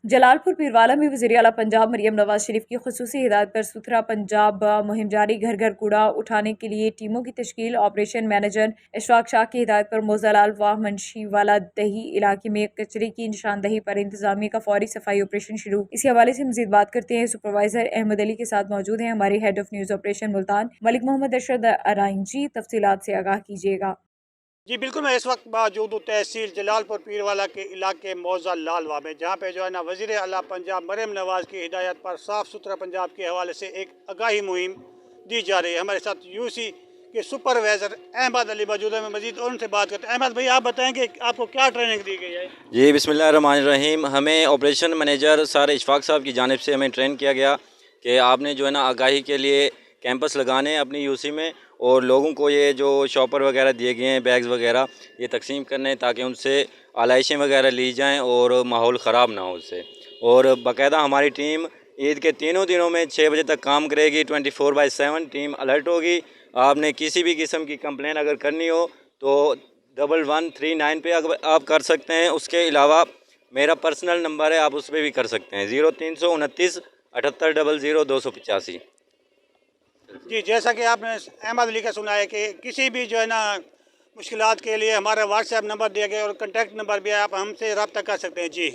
जलालपुर पीरवाला में वज़ीर आला पंजाब मरियम नवाज शरीफ की खुसूसी हिदायत पर सुथरा पंजाब मुहिम जारी। घर घर कूड़ा उठाने के लिए टीमों की तश्कील। ऑपरेशन मैनेजर इशफाक शाह की हिदायत पर मोज़ालाल वाह मंशीवाला दही इलाके में कचरे की निशानदही पर इंतजामिया का फौरी सफाई ऑपरेशन शुरू। इसी हवाले से मजीद बात करते हैं सुपरवाइजर अहमद अली के साथ मौजूद हैं हमारे head of news operation Multan Malik Mohammad Arshad Arain ji. तफसीलात से आगाह कीजिएगा। जी बिल्कुल, मैं इस वक्त मौजूद हूँ तहसील जलालपुर पीरवाला के इलाके मौजा लालवा में, जहाँ पे जो है ना वज़ीर आला पंजाब मरियम नवाज़ की हिदायत पर साफ़ सुथरा पंजाब के हवाले से एक आगाही मुहिम दी जा रही है। हमारे साथ यूसी के सुपरवाइज़र अहमद अली मौजूद है। मैं मजीद उनसे बात करते हैं। अहमद भाई, आप बताएँ कि आपको क्या ट्रेनिंग दी गई है? जी बिस्मिल्लाहिर्रहमानिर्रहीम। हमें ऑपरेशन मैनेजर सर इशफाक साहब की जानिब से हमें ट्रेन किया गया कि आपने जो है ना आगाही के लिए कैंपस लगाने अपनी यूसी में, और लोगों को ये जो शॉपर वगैरह दिए गए हैं, बैग्स वगैरह ये तकसीम करने, ताकि उनसे आलाइशें वगैरह ली जाएं और माहौल ख़राब ना हो उससे। और बाकायदा हमारी टीम ईद के तीनों दिनों में 6 बजे तक काम करेगी। 24/7 टीम अलर्ट होगी। आपने किसी भी किस्म की कंप्लेन अगर करनी हो तो 1139 पे अगर आप कर सकते हैं। उसके अलावा मेरा पर्सनल नंबर है, आप उस पर भी कर सकते हैं, 0329 78 00 285। जी, जैसा कि आपने अहमद अली का सुना है कि किसी भी जो है ना मुश्किलात के लिए हमारा व्हाट्सएप नंबर दिया गया और कॉन्टैक्ट नंबर भी है, आप हमसे रब्ता कर सकते हैं। जी।